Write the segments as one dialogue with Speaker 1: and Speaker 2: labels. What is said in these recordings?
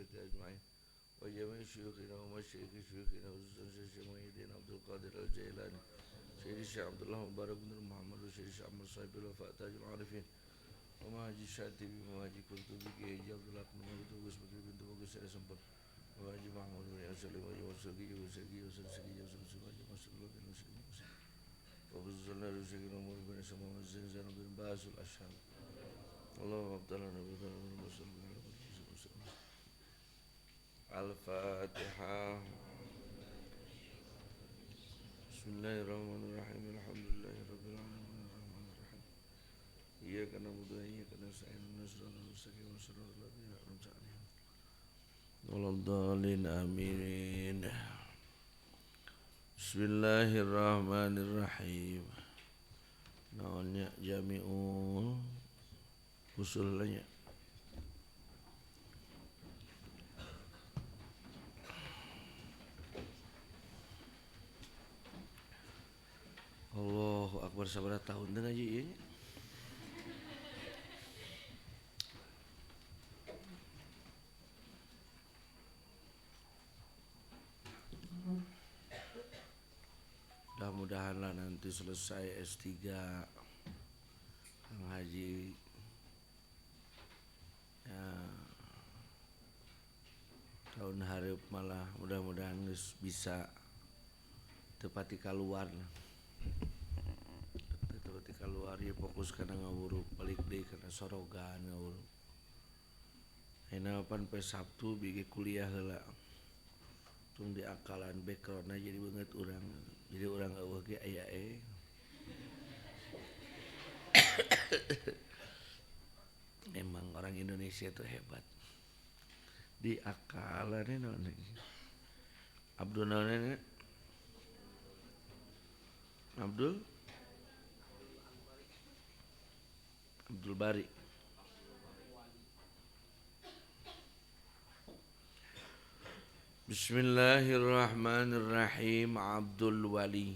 Speaker 1: والملائكة أجمعين وجميع شيوخنا ومشايخ شيوخنا وخصوصا شيخ محي الدين عبد القادر الجيلاني سيدي الشيخ عبد الله مبارك بن محمد وسيدي الشيخ عمر صاحب الوفاء تاج العارفين ومهاجي الشاطبي ومهاجي كرتبي كي عبد الله بن محمد وقسمة بنت وقسمة سمبر ومهاجي محمود بن أسلم وسلقي وسلقي وسلقي وسلقي وسلقي وخصوصا رزقنا أمور بن سماء والزنزان بن باس الأشهر اللهم ابتلنا بذنب المسلمين الفاتحة بسم الله الرحمن الرحيم الحمد لله رب العالمين الرحمن الرحيم إياك نعبد وإياك نستعين اهدنا الصراط المستقيم صراط الذين أنعمت عليهم ولا الضالين آمين بسم الله الرحمن الرحيم naonnya jami'ul usul lainnya Allahu Akbar sabaraha tahun teh ngaji ieu nya mudah-mudahan lah nanti selesai S3 Kang Haji ya, tahun hareup malah mudah-mudahan bisa tepati keluar tepati keluar ya fokus kana ngawuruk balik deui kana sorogan ngawuruk ayeuna pan poe Sabtu bigi kuliah heula tung diakalan background jadi beungeut urang jadi urang eueuh ge aya Emang orang Indonesia itu hebat diakalannya naon Abdul naon Abdul Bari Bismillahirrahmanirrahim Abdul Wali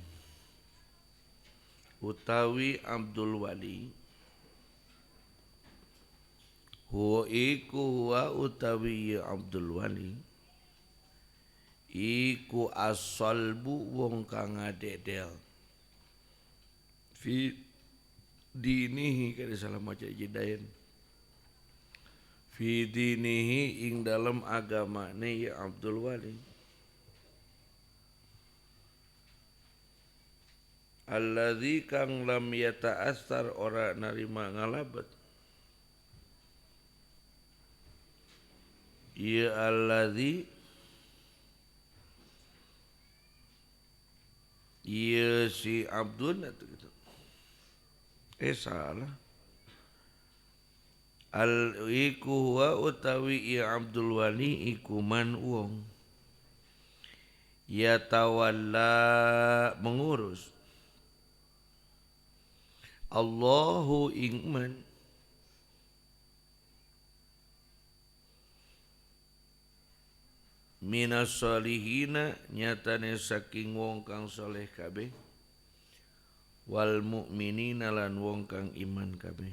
Speaker 1: utawi Abdul Wali huwa utawi Abdul Wali iku asalbu wong kang ngadedel fi dinihi kada salah maca jidayan fi dinihi ing dalam agamane ya Abdul Wali alladzi kang lam yata'assar ora narima ngalabat ya alladzi ya si Abdul gitu salah iku huwa utawi ya Abdul Wali iku man wong ya tawalla mengurus Allahu ingman minas solihina nyatane saking wong kang soleh kabeh wal mu'minina lan wong kang iman kabeh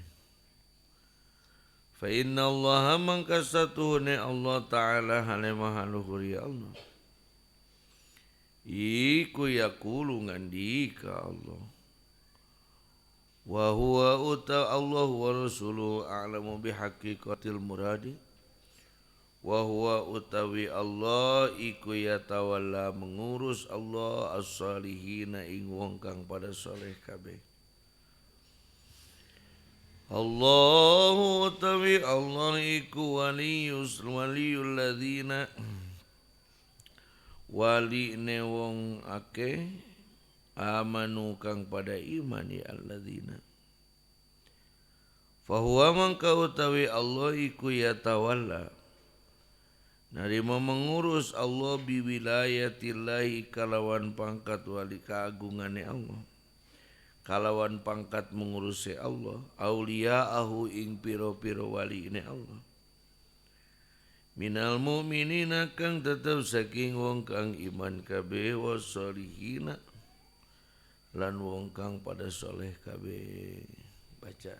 Speaker 1: fa inna Allaha mangkasatuhune Allah Ta'ala halemaha luhur ya Allah iku yaqulu ngandika Allah wa huwa uta Allah wa rasuluhu a'lamu bihaqiqatil muradi wa huwa utawi Allah iku yatawalla mengurus Allah as-salihina ing wong kang pada saleh kabeh Allahu utawi Allah iku waliyul ladzina wali ne wong akeh amanu kang pada iman ya alladzina fahuwa mangka utawi Allah iku yatawalla narima mengurus Allah biwilayatillahi kalawan pangkat wali keagungane Allah kalawan pangkat mengurusi Allah auliya'ahu ing piro-piro wali ini Allah minal mu'minina kang tetep saking wong kang iman kabeh wassolihina lan wong kang pada soleh kabeh baca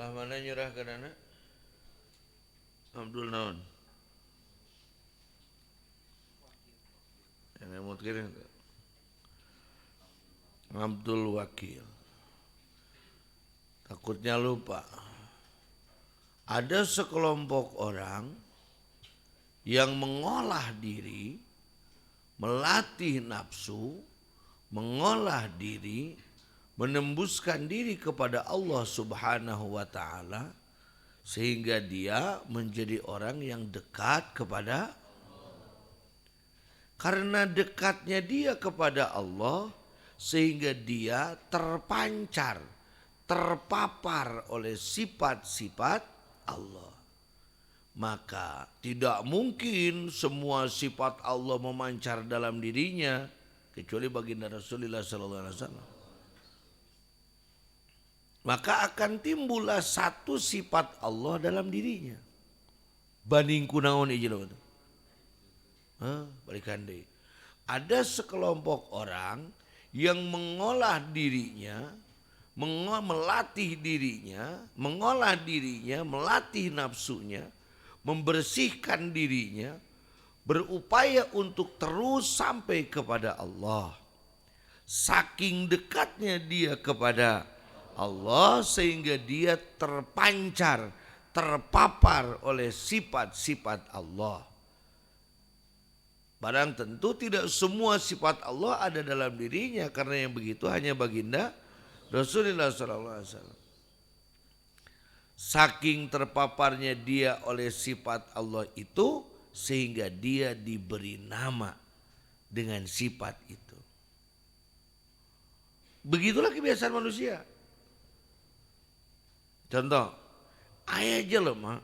Speaker 1: Salah mana nyerahkan anak? Abdul naon? Yang emot kira Abdul Wakil. Takutnya lupa. Ada sekelompok orang yang mengolah diri, melatih nafsu, mengolah diri, menembuskan diri kepada Allah Subhanahu wa taala sehingga dia menjadi orang yang dekat kepada Allah. Karena dekatnya dia kepada Allah sehingga dia terpancar, terpapar oleh sifat-sifat Allah. Maka tidak mungkin semua sifat Allah memancar dalam dirinya kecuali baginda Rasulullah SAW. Maka akan timbullah satu sifat Allah dalam dirinya. Banding kunaon ieu lho. Balikan deui. Ada sekelompok orang yang mengolah dirinya, melatih dirinya, mengolah dirinya, melatih nafsunya, membersihkan dirinya, berupaya untuk terus sampai kepada Allah. Saking dekatnya dia kepada Allah sehingga dia terpancar, terpapar oleh sifat-sifat Allah. Barang tentu tidak semua sifat Allah ada dalam dirinya, karena yang begitu hanya baginda Rasulullah SAW. Saking terpaparnya dia oleh sifat Allah itu sehingga dia diberi nama dengan sifat itu. Begitulah kebiasaan manusia. Contoh, aya jelema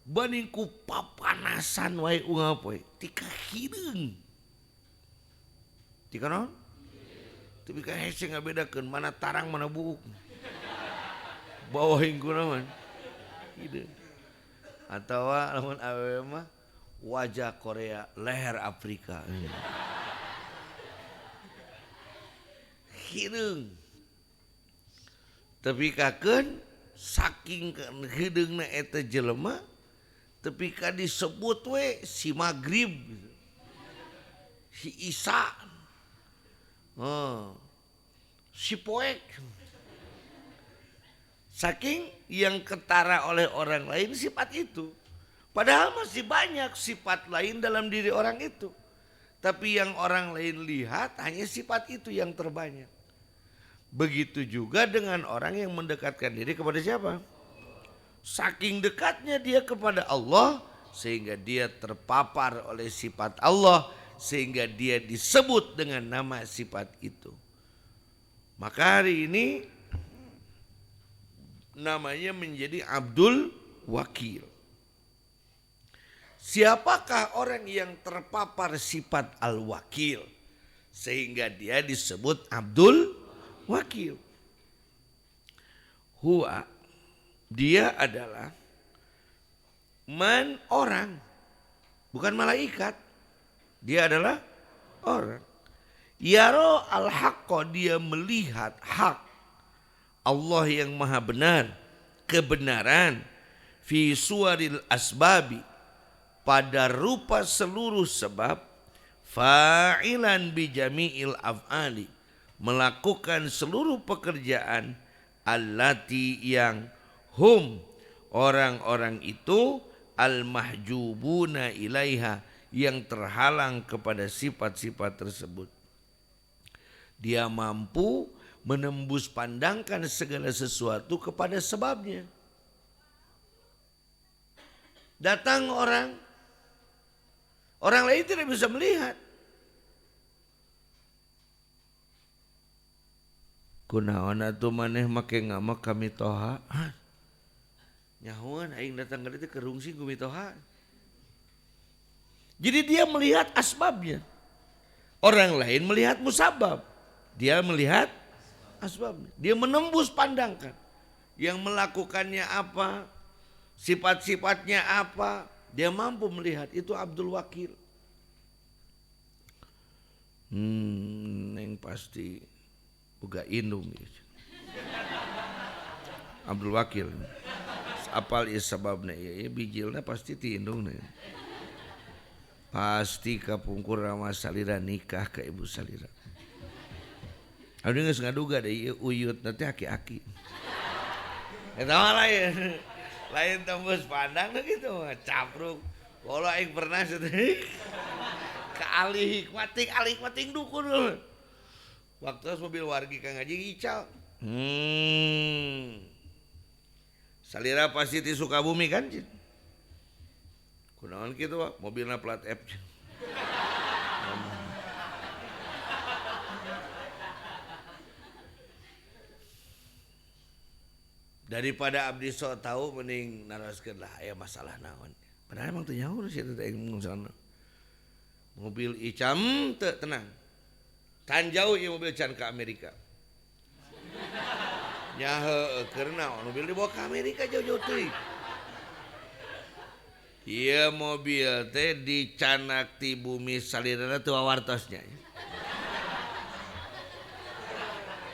Speaker 1: banding ku papanasan wae ungap we tika hideung. Tika naon? Tapi ka hese ngabedakeun mana tarang mana buuk. Bawah hingku naon? Hideung. Atawa lamun awewe mah wajah Korea, leher Afrika. Hideung. Tapi kakeun saking hideungna eta jelema tapi ka disebut we si Maghrib gitu. Si Isa, si Poek. Saking yang ketara oleh orang lain sifat itu. Padahal masih banyak sifat lain dalam diri orang itu. Tapi yang orang lain lihat hanya sifat itu yang terbanyak. Begitu juga dengan orang yang mendekatkan diri kepada siapa? Saking dekatnya dia kepada Allah sehingga dia terpapar oleh sifat Allah sehingga dia disebut dengan nama sifat itu. Maka hari ini namanya menjadi Abdul Wakil. Siapakah orang yang terpapar sifat Al-Wakil sehingga dia disebut Abdul Wakil? Huwa, dia adalah orang, bukan malaikat. Dia adalah orang. Yaro al-haqqa, dia melihat hak. Allah yang maha benar, kebenaran. Fi suwaril asbabi, pada rupa seluruh sebab. Fa'ilan bi jami'il af'ali, melakukan seluruh pekerjaan. Allati, yang hum, orang-orang itu al-mahjubuna ilaiha, yang terhalang kepada sifat-sifat tersebut. Dia mampu menembus pandangkan segala sesuatu kepada sebabnya. Datang orang lain tidak bisa melihat. Kunaon atuh maneh make ngamak kami toha? Nyahuan aing datang ke ditu kerungsing ku mitoha. Jadi dia melihat asbabnya. Orang lain melihat musabab. Dia melihat asbabnya. Dia menembus pandangkan. Yang melakukannya apa, sifat-sifatnya apa, dia mampu melihat. Itu Abdul Wakil. Neng pasti boga indung gitu. Abdul Wakil. Apal ieu sababna ieu bijilna pasti tindung nih. Pasti kapungkur rama salira nikah ke ibu salira. Aduh geus ngaduga deui uyut nanti aki-aki. Eta mah lain. Lain tembus pandang gitu mah capruk. Kalau aing pernah ke alih hikmating dukun. Waktu mobil wargi Kang Haji ical. Salira pasti di Sukabumi kan? Kunaon kitu Pak, mobilna plat F. Daripada abdi sok tahu mending naraskeun lah aya masalah naon. Padahal emang teu nyaho sih teh aing sana. Mobil icam teu tenang. Tan jauh ieu mobil can ke Amerika. Nya heueuh keur naon mobil dibawa ke Amerika jauh-jauh teuing. Ieu mobil teh dicanak ti bumi salirana teu wawartosnya.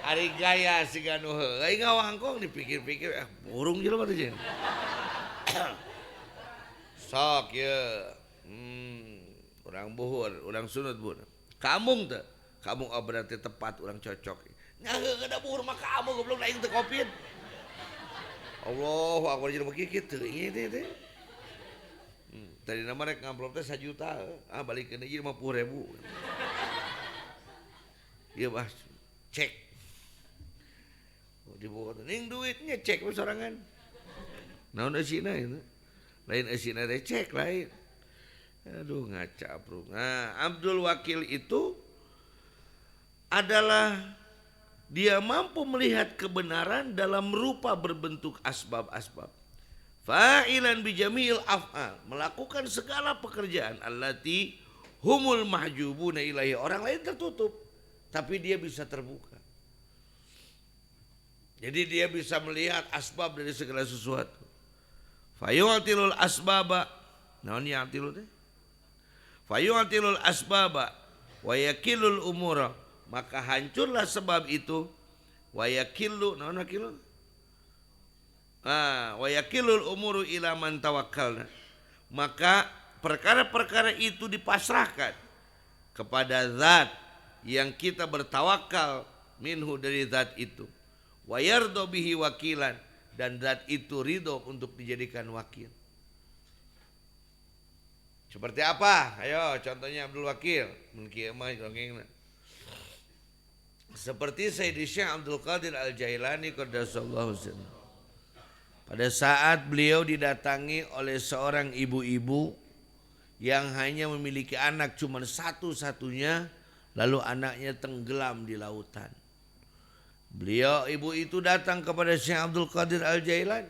Speaker 1: Ari gaya siga nu heueuh aing ngawangkong dipikir-pikir burung jelema teh jeung. Sok ye. Urang buhur, urang sunut buhur. Kamung teh. Kamung berarti tepat urang cocok. Nya heueuh da buhur mah kamung goblok aing teu kopin. Allahu akbar jelema kitu ieu teh. Tadi nama rek ngamplop teh 1 juta. Balikeun deui 50.000. Ieu bah cek. Dibawa ning duitnya cek we sorangan. Naon eusina ieu? Lain eusina teh cek lain. Aduh ngaca bro. Nah, Abdul Wakil itu adalah dia mampu melihat kebenaran dalam rupa berbentuk asbab-asbab. Fa'ilan bijamil af'al, melakukan segala pekerjaan allati humul mahjubuna ilaihi, orang lain tertutup tapi dia bisa terbuka. Jadi dia bisa melihat asbab dari segala sesuatu. Fayu'tilul asbaba, naon ya'tilu teh? Fayu'tilul asbaba wa yakilul umura, maka hancurlah sebab itu wa yakillu, naon yakillu? Wa yakilul umuru ila man tawakkalna, maka perkara-perkara itu dipasrahkan kepada zat yang kita bertawakal minhu dari zat itu. Wa yardo bihi wakilan, dan zat itu ridho untuk dijadikan wakil. Seperti apa? Ayo contohnya Abdul Wakil. Seperti Sayyidi Syekh Abdul Qadir Al-Jailani qaddasallahu sirrahu. Pada saat beliau didatangi oleh seorang ibu-ibu yang hanya memiliki anak cuma satu-satunya, lalu anaknya tenggelam di lautan. Ibu itu datang kepada Syekh Abdul Qadir Al-Jailani,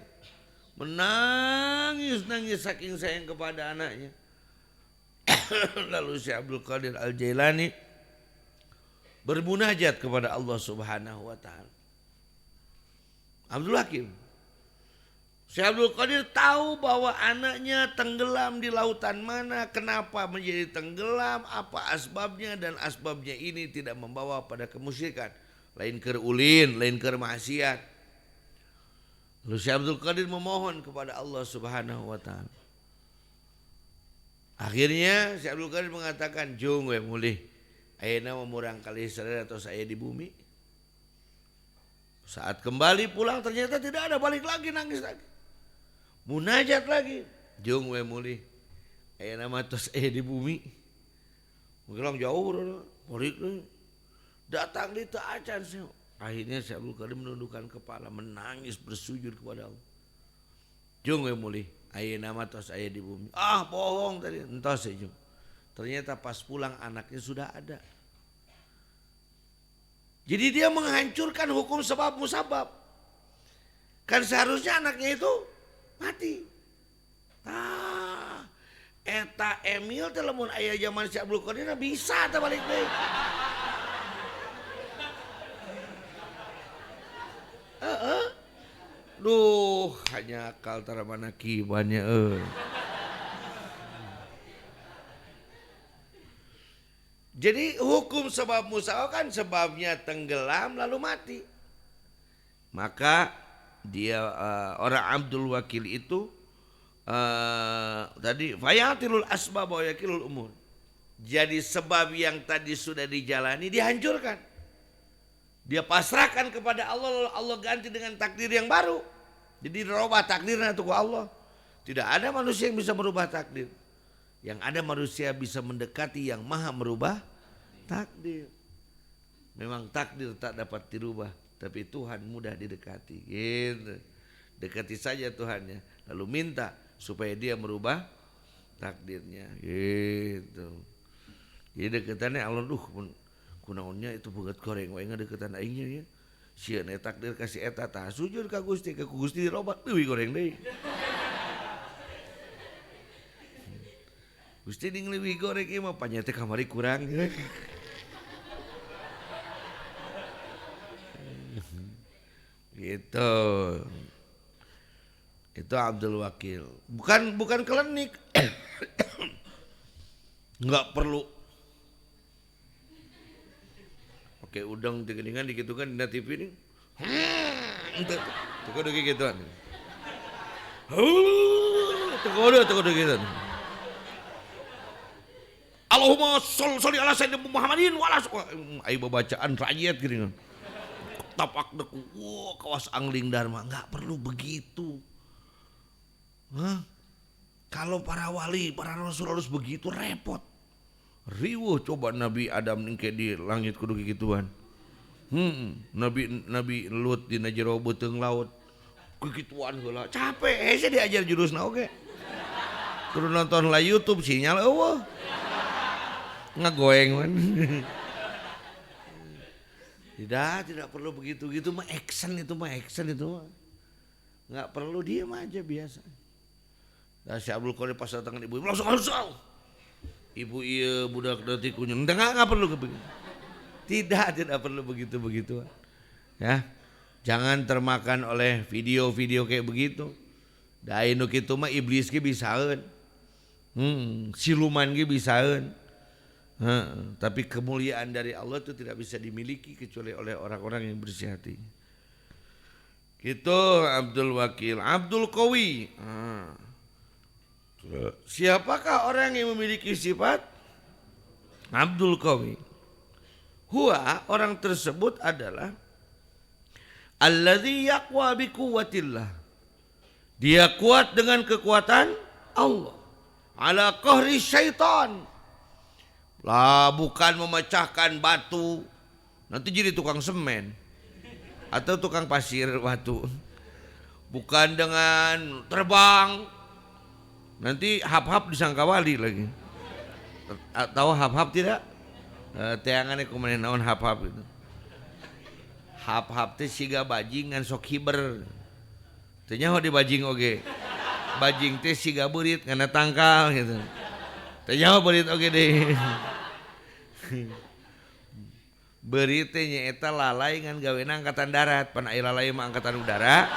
Speaker 1: menangis saking sayang kepada anaknya. Lalu Syekh Abdul Qadir Al-Jailani bermunajat kepada Allah Subhanahu wa taala. Abdul Hakim, Syekh Abdul Qadir tahu bahwa anaknya tenggelam di lautan mana, kenapa menjadi tenggelam, apa asbabnya, dan asbabnya ini tidak membawa pada kemusyrikan, lain keur ulin, lain keur maksiat. Lalu Syekh Abdul Qadir memohon kepada Allah Subhanahu wa taala. Akhirnya Syekh Abdul Qadir mengatakan, "Jung we mulih, ayeuna murang kali sadaya tos aya di bumi." Saat kembali pulang ternyata tidak ada, balik lagi nangis lagi. Munajat lagi, "Jung we mulih, ayeuna mah tos aya di bumi." Menggelang jauh, balik lagi. Datang di taacan Syekh. Akhirnya Syekh Abdul Qadir menundukkan kepala, menangis bersujud kepada Allah. "Jung we mulih, ayeuna mah tos aya di bumi." Bohong tadi, entos ya Jung. Ternyata pas pulang anaknya sudah ada. Jadi dia menghancurkan hukum sebab musabab. Kan seharusnya anaknya itu mati. Eta Emil teh lamun aya zaman Syekh Abdul Qadir bisa teh balik deui. Duh, hanya akal tara mana kibannya Jadi hukum sebab musabab kan sebabnya tenggelam lalu mati. Maka dia orang Abdul Wakil itu tadi fayatilul asbab wa yakilul umur. Jadi sebab yang tadi sudah dijalani dihancurkan. Dia pasrahkan kepada Allah, lalu Allah ganti dengan takdir yang baru. Jadi dirubah takdirnya itu ke Allah. Tidak ada manusia yang bisa merubah takdir. Yang ada manusia bisa mendekati yang maha merubah takdir. Memang takdir tak dapat dirubah, tapi Tuhan mudah didekati. Gitu. Dekati saja Tuhannya, lalu minta supaya dia merubah takdirnya. Gitu. Jadi deketannya Allah kunaonnya itu buat goreng wae ngadeukeutan aingnya ya. Sieun eta takdir kasih eta tah sujud ka Gusti dirobah leuwih goreng deui. Gusti ding leuwih goreng ieu mah panyata kamari kurang. Gitu. Itu Abdul Wakil. Bukan klinik. Enggak perlu. Oke, udang digeningan digitukan di TV ini. Itu kudu gituan. Tuh gitu. Allahumma sholli ala sayyidina Muhammadin wa ala ai bacaan rakyat gini. Tapak deku, kawas angling dharma, nggak perlu begitu. Kalau para wali, para rasul harus begitu repot. Riweuh coba Nabi Adam ningke di langit kudu gituan. Nabi Lut di jero beuteung laut. Kegituan heula, capek hese diajar jurusna oge. Kudu nonton lah YouTube sinyal eueuh. Ngagoeng man. Tidak perlu begitu mah action itu mah. Enggak perlu, diam aja biasa. Nah, si Abdul Qadir pas datang ibu langsung. Ibu iya budak detik kunyung. Enggak perlu begitu. Tidak perlu begitu. Ya. Jangan termakan oleh video-video kayak begitu. Da anu kitu mah iblis ge bisaeun. Siluman ge bisaeun. Tapi kemuliaan dari Allah itu tidak bisa dimiliki kecuali oleh orang-orang yang bersih hati. Itu Abdul Wakil. Abdul Qawi. Siapakah orang yang memiliki sifat Abdul Qawi? Huwa, orang tersebut adalah alladzi yaqwa bi quwwatillah. Dia kuat dengan kekuatan Allah. Ala qahri syaitan. Lah bukan memecahkan batu, nanti jadi tukang semen atau tukang pasir batu. Bukan dengan terbang, nanti hap-hap disangka wali lagi. Tahu hap-hap tidak? Teangannya kumaha naon hap-hap itu. Hap-hap teh siga bajing ngan sok hiber. Teu nyaho di bajing oge. Bajing teh siga beurit ngana tangkal gitu. Teu nyaho beurit oge deh. Beurit teh nyaeta lalai ngan gawena angkatan darat, pan aya lalai mah angkatan udara.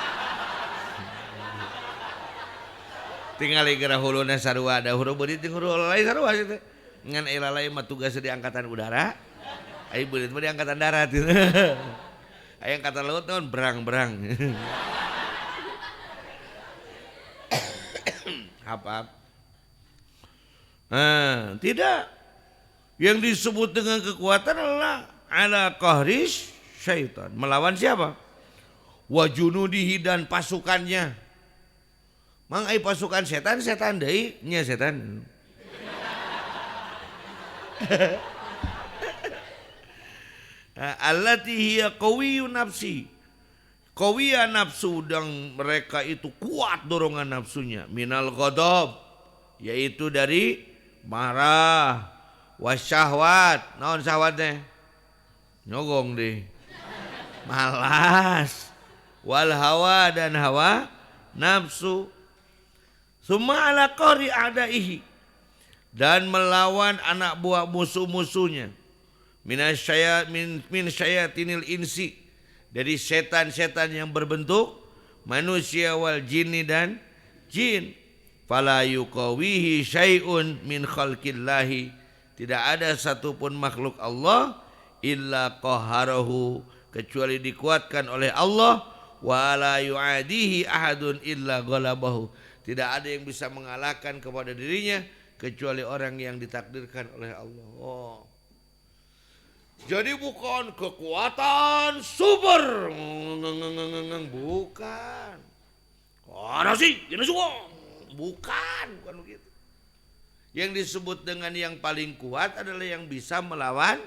Speaker 1: Tinggal geura huluna sarua ada huru beurit jeung huru lalai sarua teh. Ngan aya lalai mah tugas di angkatan udara. Ai beurit mah di angkatan darat. Aya angkatan laut naon berang-berang. Hap-hap. Tidak. Yang disebut dengan kekuatan adalah ala qahris syaitan. Melawan siapa? Wa junudihi dan pasukannya. Mang ai pasukan setan deui nya setan. Allati hiya qawiyun nafsi. Qawiyya nafsu dan mereka itu kuat dorongan nafsunya. Minal ghadab, yaitu dari marah. Wasyahwat, naon syahwatnya? Nyogong deh. Malas. Wal hawa dan hawa nafsu. Summa ala qahri a'daihi. Dan melawan anak buah musuh-musuhnya. Min syayatinil insi. Dari setan-setan yang berbentuk manusia wal jinni dan jin. Fala yuqawihi syai'un min khalqillahi. Tidak ada satupun makhluk Allah illa qaharahu, kecuali dikuatkan oleh Allah wala yu'adihi ahadun illa ghalabahu. Tidak ada yang bisa mengalahkan kepada dirinya kecuali orang yang ditakdirkan oleh Allah. Oh. Jadi bukan kekuatan super, bukan. Ada sih, ini semua, bukan begitu. Yang disebut dengan yang paling kuat adalah yang bisa melawan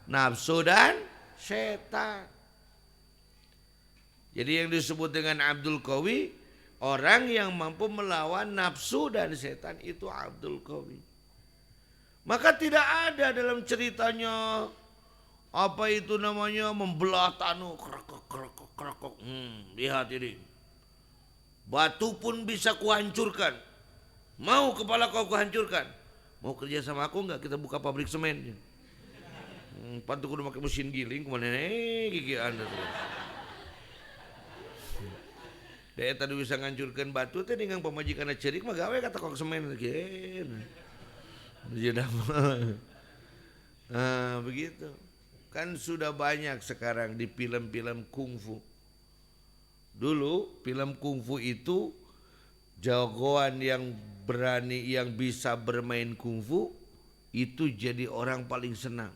Speaker 1: nafsu dan setan. Jadi yang disebut dengan Abdul Qawi, orang yang mampu melawan nafsu dan setan itu Abdul Qawi. Maka tidak ada dalam ceritanya apa itu namanya membelah tanah, kerakok. Lihat ini, batu pun bisa kuhancurkan. Mau kepala kau kuhancurkan? Mau kerja sama aku enggak? Kita buka pabrik semen. Pantu kudu pakai mesin giling kemana gigi anda tuh. Dia tadi bisa ngancurkan batu teh dengan pemajikan cerik mah gawe kata kok semen gen. Jadi begitu. Kan sudah banyak sekarang di film-film kungfu. Dulu film kungfu itu jagoan yang berani yang bisa bermain kungfu itu jadi orang paling senang.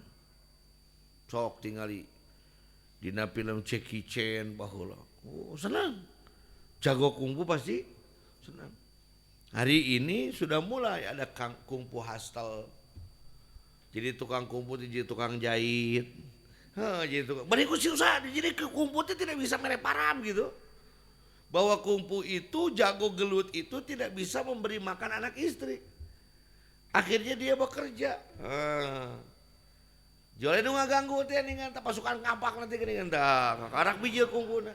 Speaker 1: Sok tingali dina film Jackie Chan baheula. Oh, senang. Jago kungfu pasti senang. Hari ini sudah mulai ada kungfu hustle. Jadi tukang kungfu jadi tukang jahit. Jadi tukang. Bariku susah. Jadi kungfu itu tidak bisa mereparam gitu. Bahwa kungfu itu jago gelut itu tidak bisa memberi makan anak istri. Akhirnya dia bekerja. Jualnya nu ngaganggu teh ningan pasukan kampak nanti geuningan tah. Karak bijil kungfuna.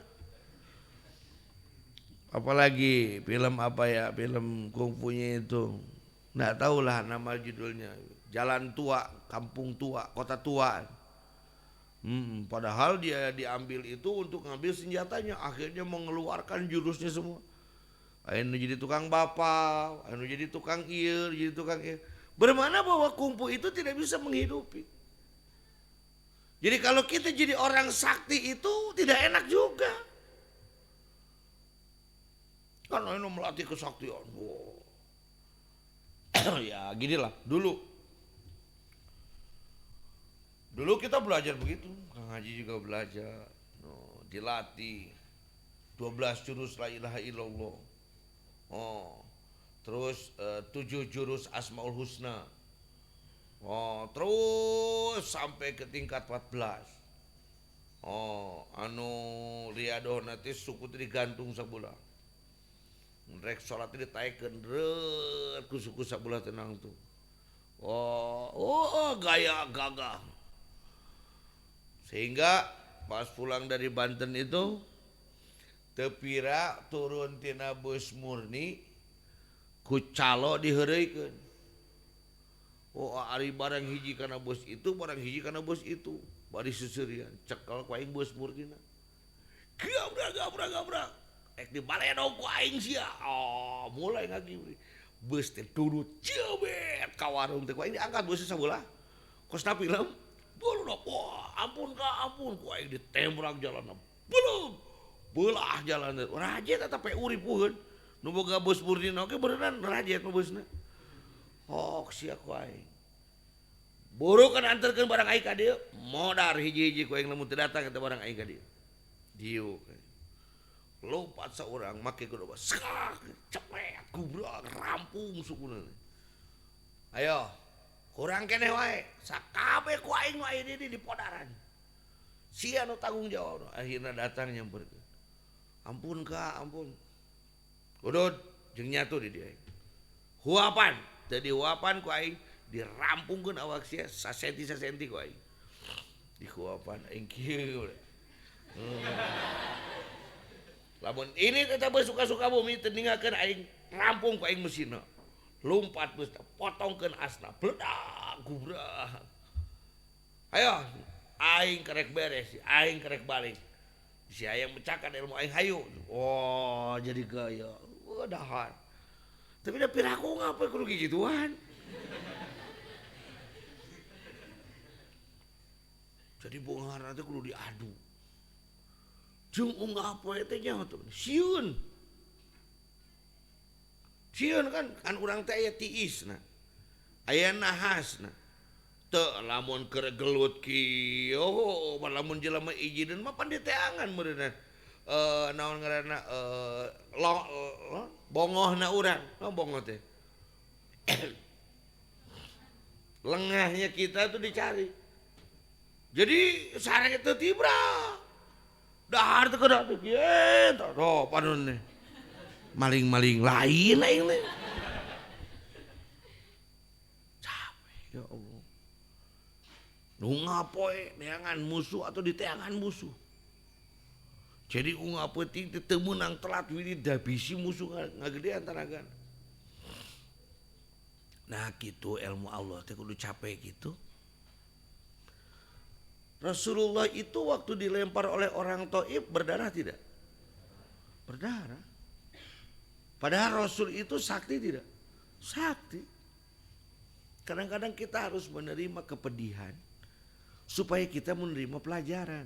Speaker 1: Apalagi film apa ya, film kungfunya itu nggak tahu lah nama judulnya. Jalan tua, kampung tua, kota tua. Padahal dia diambil itu untuk ngambil senjatanya, akhirnya mengeluarkan jurusnya semua. Akhirnya jadi tukang bapak, akhirnya jadi tukang jadi tukang Bermana bahwa kungfu itu tidak bisa menghidupi. Jadi kalau kita jadi orang sakti itu tidak enak juga. Karena ini melatih kesaktian. Wow. Ya ginilah Dulu kita belajar begitu. Kang Haji juga belajar. Dilatih 12 jurus la ilaha illallah. Terus 7 jurus Asmaul Husna. Terus sampai ke tingkat 14. Riado nanti suku itu digantung sabulah. Rek sholat itu ditaikeun ku suku sabulah tenang tuh. Gaya gagah. Sehingga pas pulang dari Banten itu tepira turun tina bus murni ku calo diheureuikeun. Ari barang hiji kana bus itu, barang hiji kana bus itu. Bari susurian cekel ku aing bus murnina. Gabrak. Ek dibaledog ku aing sia. Mulai ngagibri. Bus teh turut cebet ka warung teh ku aing diangkat bus sabelah. Kosna film Belum, ampun ku aing ditembrak jalanna. Belum. Belah jalanna. Rajet eta pe uripuheun. Nu boga bus murnina oge beneran rajet mah busna. Sia ku aing. Buru kan anterkeun barang aing ka dieu, modar hiji-hiji ku aing lamun teu datang eta barang aing ka dieu. Dieu. Lompat saurang make gerobak. Cepet gubrak rampung sukuna. Ayo, kurang keneh wae. Sakabe ku aing nu aya di podaran. Sia nu tanggung jawab. Akhirna datang nyamperkeun. Ampun Kak, ampun. Udud jeung nyatu di dieu. Huapan, tadi huapan ku aing dirampungkeun awak sia sasenti ku aing. Di huapan aing kieu. Lamun ini tetap suka-suka bumi tendingakeun aing rampung ku aing mesinna. Lompat bus potongkeun asna bledak gubrak. Ayo aing kerek beres, aing kerek balik. Si ayang mecakan ilmu aing hayu. Jadi gaya. Dahar. Tapi da piraku ngapa kudu gituan. Jadi bunga teh kudu diadu. Jeung ungah poe teh nya sieun. Sieun kan urang teh aya tiisna. Aya nahasna. Teu lamun keur gelut kieu lamun jelema ijieun mah panditeangan meureunna. Naon ngaranna bongohna urang. Bongoh teh. Lengahnya kita tuh dicari. Jadi sare teu tibra. Dahar teu kada teh kieu toh panon teh. Maling-maling lain aing teh. Capek ya Allah. Nu ngapoe neangan musuh atau diteangan musuh. Jadi ungah peuting teu meunang telat widi da bisi musuh ngagedean tanagan. Nah gitu ilmu Allah teh kudu capek gitu. Rasulullah itu waktu dilempar oleh orang Taif berdarah tidak? Berdarah. Padahal Rasul itu sakti tidak? Sakti. Kadang-kadang kita harus menerima kepedihan supaya kita menerima pelajaran.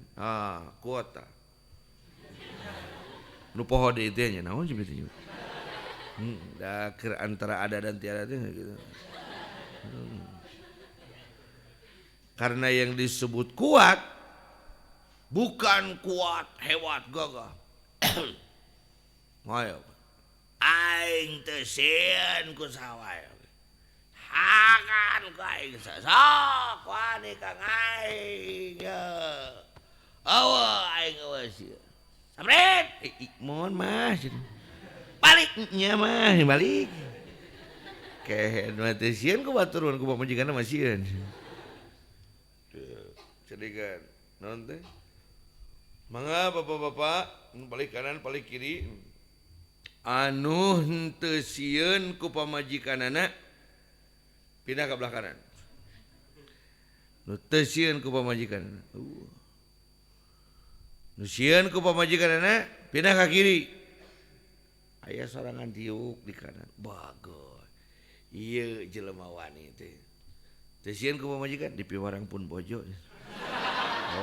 Speaker 1: Kuota. Nu poho deui teh nya naon cenah. Da keur antara ada dan tiada teh gitu. Karena yang disebut kuat bukan kuat hebat gagah. Moyo. Aing teu sieun ku sawae. Hakan ku aing sok wani Kang aing. Awa aing geus. Samret, mohon mas. Balik nya mah balik. Kehen mah teu sieun ku baturun ku pamajikanna mah sieun. Cedigan naon teh? Mangga bapak-bapak, balik kanan balik kiri. Anu henteu sieun ku pamajikanana pindah ke belah kanan. Nu teu sieun ku pamajikanana. Nu sieun ku pamajikanana pindah ke kiri. Aya sorangan diuk di kanan. Bagus. Ieu jelema wani teh. Teu sieun ku pamajikan di piwarang pun bojo.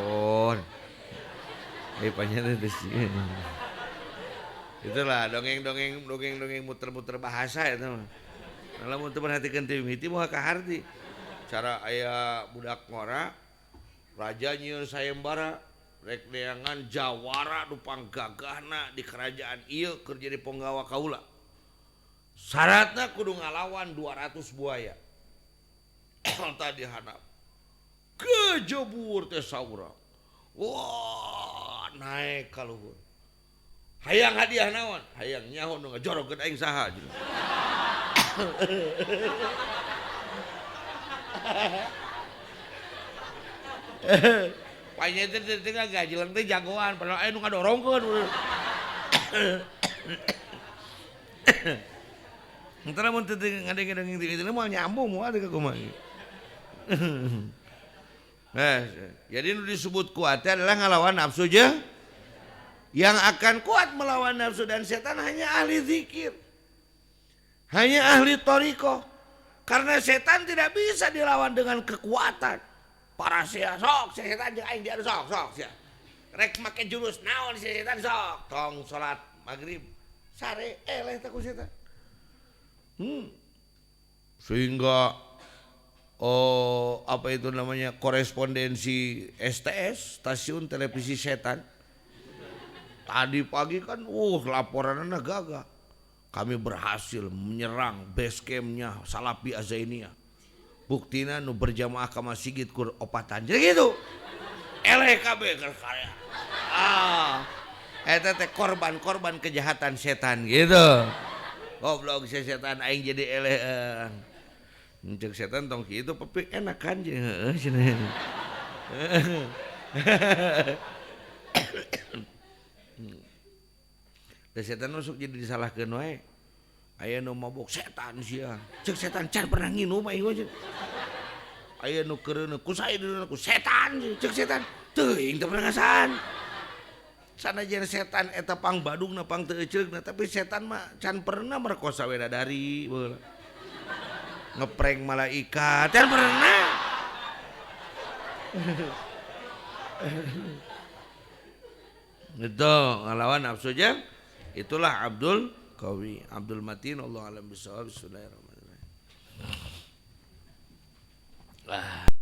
Speaker 1: Oh. Panjang teh sieun. Itulah dongeng muter-muter bahasa itu mah. Lamun teu perhatikeun teu mimiti moal kaharti. Cara aya budak ngora raja nyieun sayembara rek neangan jawara nu panggagahna di kerajaan ieu keur jadi penggawa kaula. Syaratna kudu ngalawan 200 buaya. Tadi handap. Kejebur teh saurang. Wah, naik ka luhur. Hayang hadiah naon? Hayang nyaho nu ngajorogeun aing saha. Panya teh gajilang teh jagoan padahal aya nu ngadorongkeun. Entar mun teu ngadenge-denge itu mah nyambung moal teh kumaha. Nah, jadi nu disebut kuat adalah ngalawan nafsu je. Yang akan kuat melawan nafsu dan setan hanya ahli zikir. Hanya ahli thariqah. Karena setan tidak bisa dilawan dengan kekuatan. Para sia sok setan jeung aing diadu sok sia. Rek make jurus naon si setan sok. Tong salat maghrib sare eleh teh ku setan. Sehingga apa itu namanya korespondensi STS, stasiun televisi setan. Tadi pagi kan laporannya gagah. Kami berhasil menyerang base campnya Salafi Azainiyah. Buktina nu berjamaah ka masjid kur opatan. Jadi gitu. Eleh kabeh keur karya. Eta teh korban kejahatan setan gitu. Goblok si setan aing jadi eleh. Cek setan tong kitu tapi enak kan jeung heueuh cenah. Da setan masuk jadi disalahkeun wae. Aya nu mabok setan sia. Cek setan can pernah nginum aing we. Aya nu keureuneun ku saedeuna ku setan cek setan. Teuing teu pernah ngasaan. Sanajan setan eta pang badungna pang teu eceugna tapi setan mah can pernah merkosa widadari beula. Ngeprank malaikat can pernah. Itu ngelawan nafsunya, itulah Abdul Qawi, Abdul Matin. Allah alam bisawab. Bismillahirrahmanirrahim.